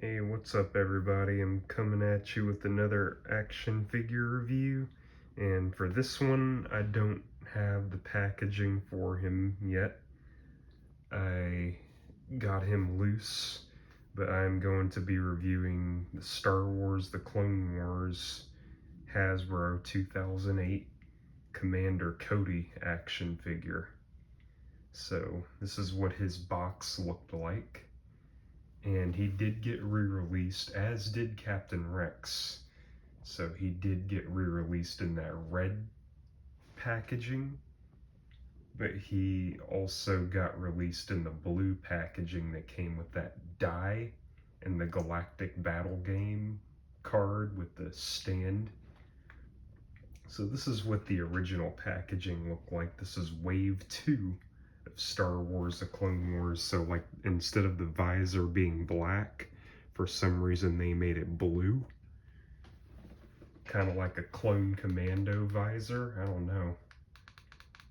Hey, what's up everybody? I'm coming at you with another action figure review, and for this one I don't have the packaging for him yet. I got him loose, but I'm going to be reviewing the Star Wars The Clone Wars Hasbro 2008 Commander Cody action figure. So this is what his box looked like. And he did get re-released, as did Captain Rex. So he did get re-released in that red packaging, but he also got released in the blue packaging that came with that die and the Galactic Battle Game card with the stand. So this is what the original packaging looked like. This is Wave 2 of Star Wars The Clone Wars. So like instead of the visor being black, for some reason they made it blue. Kind of like a clone commando visor, I don't know.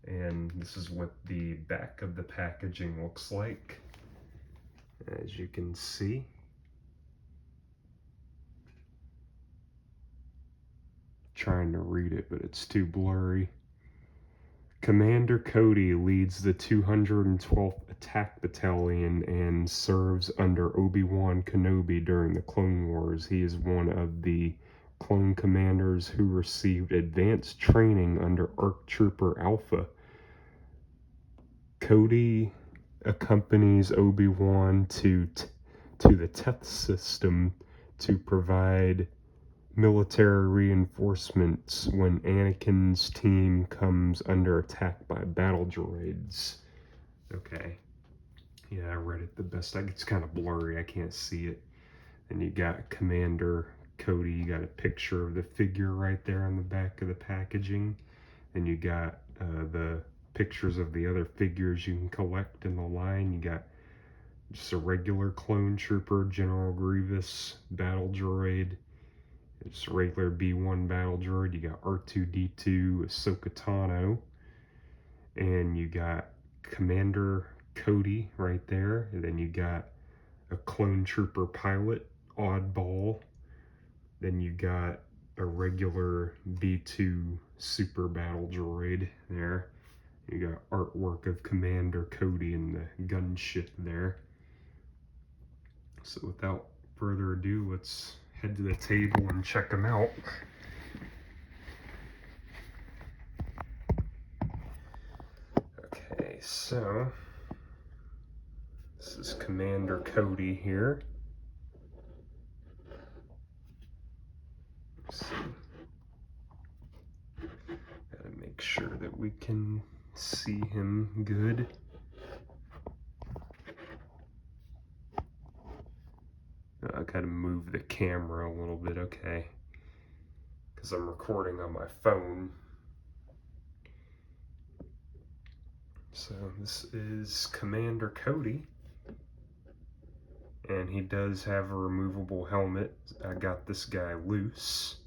And this is what the back of the packaging looks like, as you can see. Trying to read it, but it's too blurry. Commander Cody leads the 212th Attack Battalion and serves under Obi-Wan Kenobi during the Clone Wars. He is one of the clone commanders who received advanced training under ARC Trooper Alpha. Cody accompanies Obi-Wan to the Teth system to provide military reinforcements when Anakin's team comes under attack by battle droids. Okay. Yeah, I read it the best. It's kind of blurry. I can't see it. And you got Commander Cody. You got a picture of the figure right there on the back of the packaging. And you got the pictures of the other figures you can collect in the line. You got just a regular clone trooper, General Grievous, battle droid. It's a regular B1 battle droid. You got R2-D2, Ahsoka Tano, and you got Commander Cody right there. And then you got a clone trooper pilot, Oddball. Then you got a regular B2 super battle droid there. You got artwork of Commander Cody and the gunship there. So without further ado, let's head to the table and check them out. Okay, so this is Commander Cody here. Let's see. Gotta make sure that we can see him good. I gotta move the camera a little bit, okay, because I'm recording on my phone. So this is Commander Cody, and he does have a removable helmet. I got this guy loose.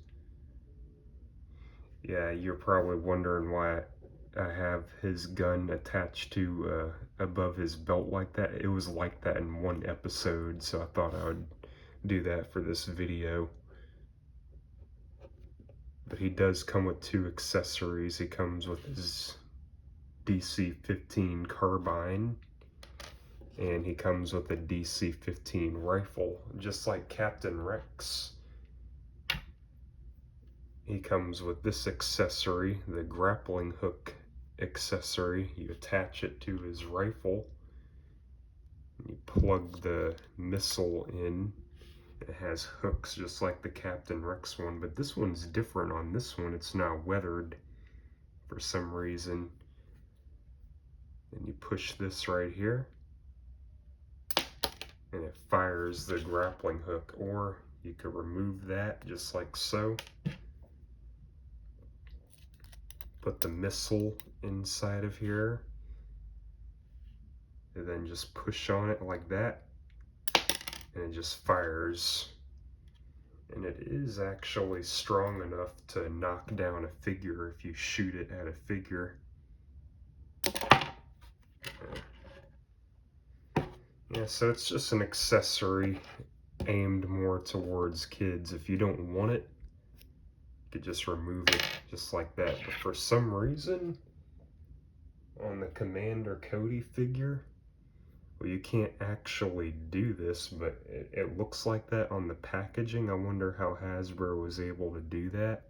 Yeah, you're probably wondering why I have his gun attached to above his belt like that. It was like that in one episode, so I thought I would do that for this video. But he does come with two accessories. He comes with his DC-15 carbine, and he comes with a DC-15 rifle, just like Captain Rex. He comes with this accessory, the grappling hook accessory. You attach it to his rifle, and you plug the missile in. It has hooks just like the Captain Rex one, but this one's different. On this one, it's not weathered for some reason. And you push this right here, and it fires the grappling hook, or you could remove that just like so. Put the missile inside of here, and then just push on it like that, and it just fires. And it is actually strong enough to knock down a figure if you shoot it at a figure. Yeah, so it's just an accessory. aimed more towards kids. If you don't want it, you could just remove it just like that. But for some reason, on the Commander Cody figure, well, you can't actually do this, but it looks like that on the packaging. I wonder how Hasbro was able to do that.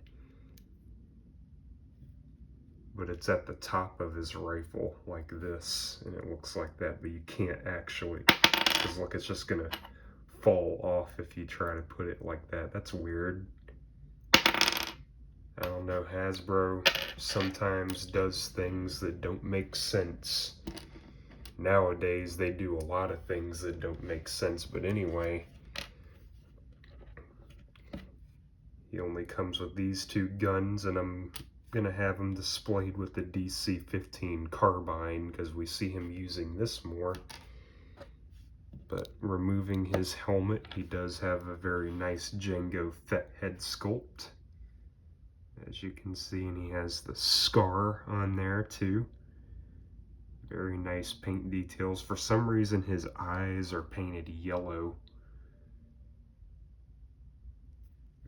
But it's at the top of his rifle like this, and it looks like that, but you can't actually, because look, it's just gonna fall off if you try to put it like that. That's weird. I don't know, Hasbro sometimes does things that don't make sense. Nowadays they do a lot of things that don't make sense, but anyway, he only comes with these two guns, and I'm gonna have him displayed with the DC-15 carbine because we see him using this more. But removing his helmet, he does have a very nice Jango Fett head sculpt, as you can see, and he has the scar on there too. Very nice paint details. For some reason his eyes are painted yellow.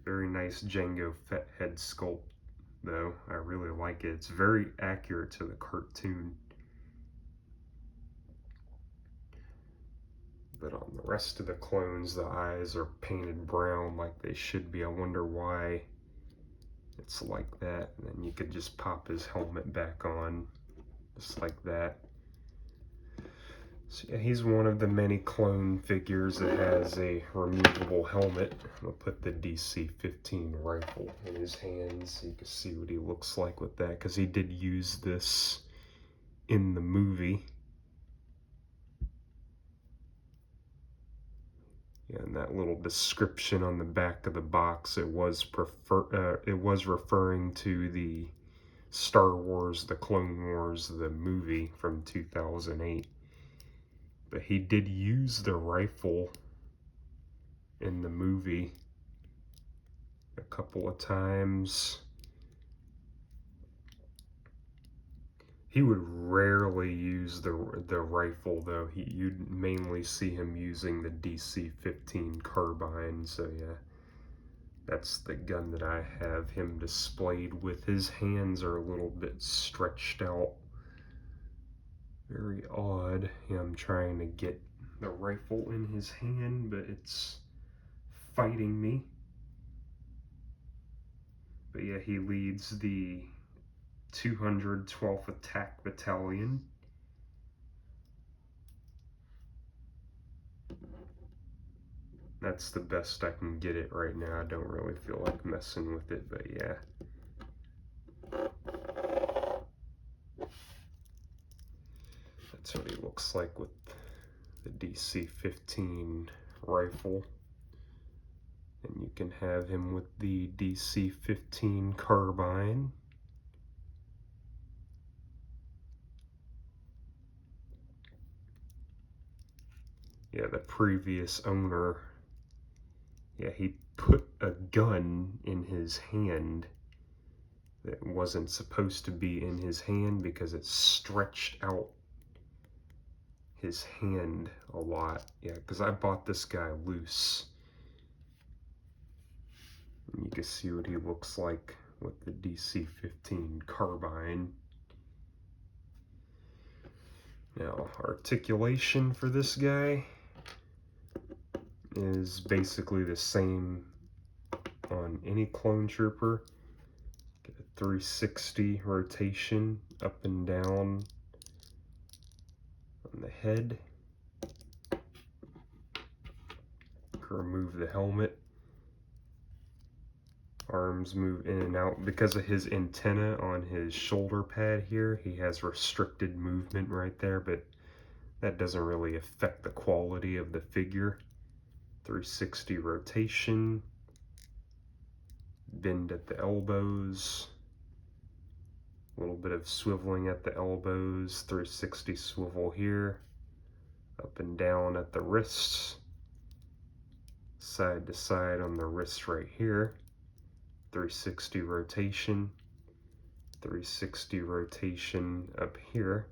Very nice Jango Fett head sculpt though. I really like it. It's very accurate to the cartoon. But on the rest of the clones, the eyes are painted brown like they should be. I wonder why it's like that. And then you could just pop his helmet back on, just like that. So yeah, he's one of the many clone figures that has a removable helmet. I'm gonna put the DC-15 rifle in his hands so you can see what he looks like with that, because he did use this in the movie. Yeah, and that little description on the back of the box, it was referring to the Star Wars, the Clone Wars, the movie from 2008. But he did use the rifle in the movie a couple of times. He would rarely use the rifle though. You'd mainly see him using the DC-15 carbine. So yeah, that's the gun that I have him displayed with. His hands are a little bit stretched out. Very odd. Yeah, I'm trying to get the rifle in his hand, but it's fighting me. But yeah, he leads the 212th Attack Battalion. That's the best I can get it right now. I don't really feel like messing with it, but yeah. That's what he looks like with the DC-15 rifle. And you can have him with the DC-15 carbine. Yeah, the previous owner, yeah, he put a gun in his hand that wasn't supposed to be in his hand because it stretched out his hand a lot. Yeah, because I bought this guy loose. And you can see what he looks like with the DC-15 carbine. Now, articulation for this guy is basically the same on any clone trooper. Get a 360 rotation up and down on the head. Remove the helmet. Arms move in and out. Because of his antenna on his shoulder pad here, he has restricted movement right there, but that doesn't really affect the quality of the figure. 360 rotation, bend at the elbows, a little bit of swiveling at the elbows, 360 swivel here, up and down at the wrists, side to side on the wrist right here, 360 rotation, 360 rotation up here.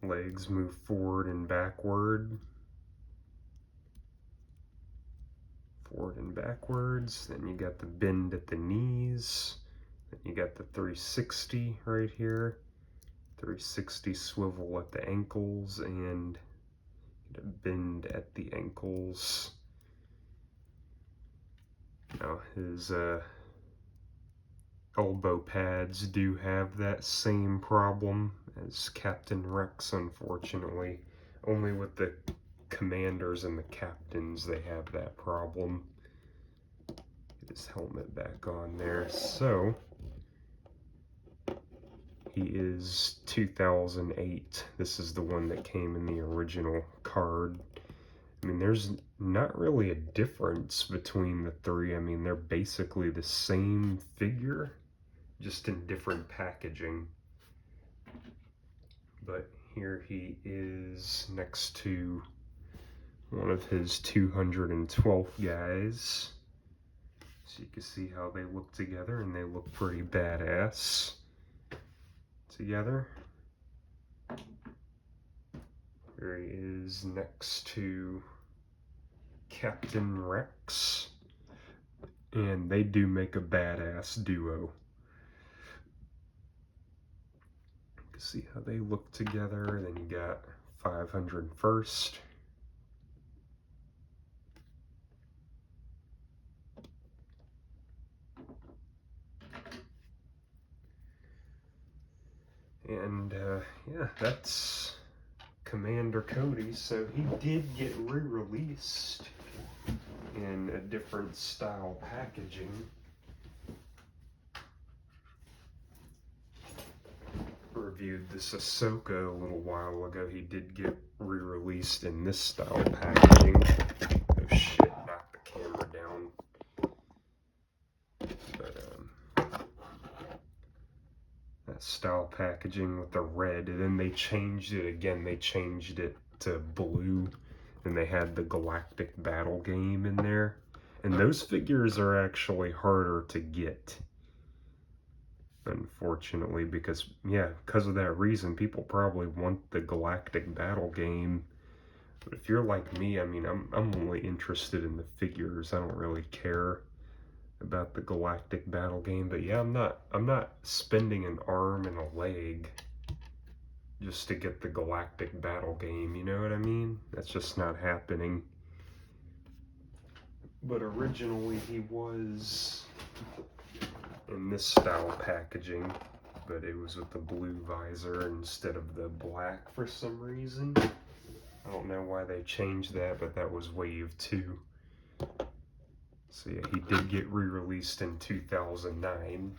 legs move forward and backward. Forward and backwards. Then you got the bend at the knees. Then you got the 360 right here. 360 swivel at the ankles and a bend at the ankles. Now his elbow pads do have that same problem as Captain Rex, unfortunately. Only with the commanders and the captains they have that problem. Get his helmet back on there. So he is 2008. This is the one that came in the original card. I mean, there's not really a difference between the three. I mean, they're basically the same figure, just in different packaging. But here he is next to one of his 212th guys. So you can see how they look together, and they look pretty badass together. Here he is next to Captain Rex, and they do make a badass duo. You can see how they look together. Then you got 501st. And yeah, that's Commander Cody. So he did get re-released in a different style packaging. Reviewed this Ahsoka a little while ago. He did get re-released in this style packaging. Oh shit, knocked the camera down. But that style packaging with the red, and then they changed it again. They changed it to blue, and they had the Galactic Battle game in there. And those figures are actually harder to get, unfortunately, because of that reason, people probably want the Galactic Battle game. But if you're like me, I mean, I'm only interested in the figures. I don't really care about the Galactic Battle game. But yeah, I'm not spending an arm and a leg just to get the Galactic Battle game, you know what I mean? That's just not happening. But originally he was in this style packaging, but it was with the blue visor instead of the black for some reason. I don't know why they changed that, but that was wave 2. So yeah, he did get re-released in 2009.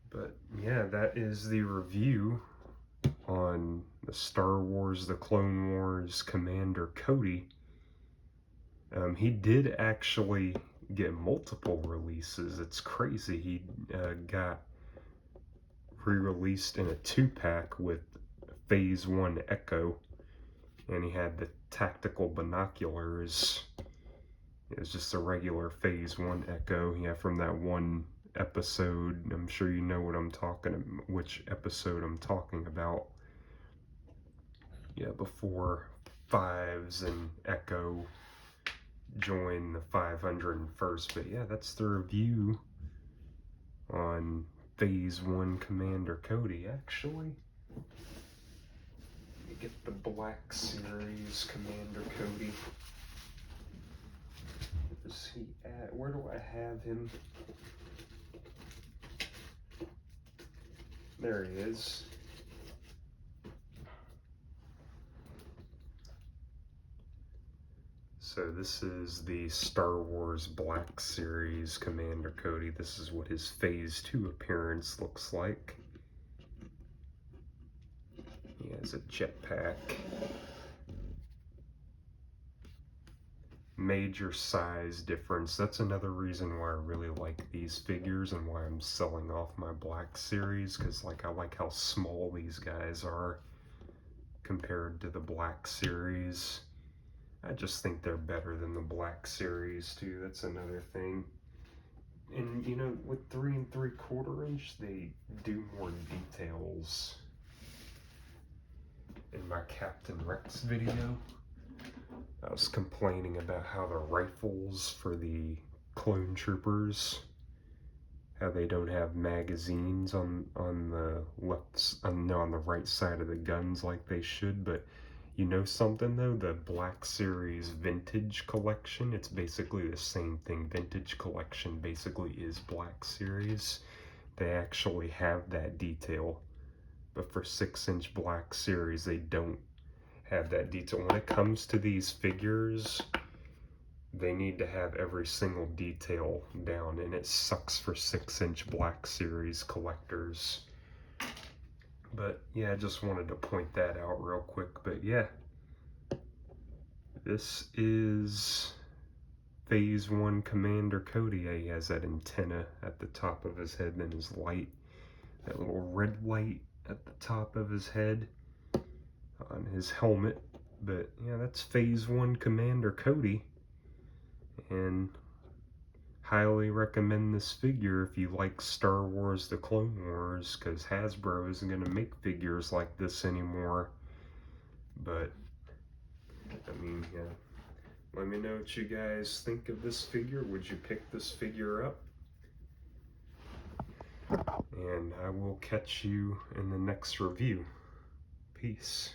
But yeah, that is the review on the Star Wars, the Clone Wars Commander Cody. He did actually get multiple releases. It's crazy. He got re-released in a 2-pack with Phase 1 Echo, and he had the tactical binoculars. It was just a regular Phase 1 Echo, from that one episode. I'm sure you know which episode I'm talking about. Yeah, before Fives and Echo join the 501st. But yeah, that's the review on Phase 1 Commander Cody. Actually, let me get the Black Series Commander Cody. Where's he at? Where do I have him? There he is. So this is the Star Wars Black Series Commander Cody. This is what his Phase 2 appearance looks like. He has a jetpack. Major size difference. That's another reason why I really like these figures and why I'm selling off my Black Series, because I like how small these guys are compared to the Black Series. I just think they're better than the Black Series too. That's another thing. And with 3 3/4 inch, they do more details my Captain Rex video. I was complaining about how the rifles for the clone troopers, how they don't have magazines on the on the right side of the guns like they should. But you know something though, the Black Series Vintage Collection, it's basically the same thing. Vintage Collection basically is Black Series. They actually have that detail, but for 6-inch Black Series they don't have that detail. When it comes to these figures, they need to have every single detail down, and it sucks for 6-inch Black Series collectors. But yeah, I just wanted to point that out real quick. But yeah, this is Phase 1 Commander Cody. He has that antenna at the top of his head, and his light, that little red light at the top of his head on his helmet. But yeah, that's Phase 1 Commander Cody, and highly recommend this figure if you like Star Wars The Clone Wars, because Hasbro isn't going to make figures like this anymore. But I mean, yeah, let me know what you guys think of this figure. Would you pick this figure up? And I will catch you in the next review. Peace.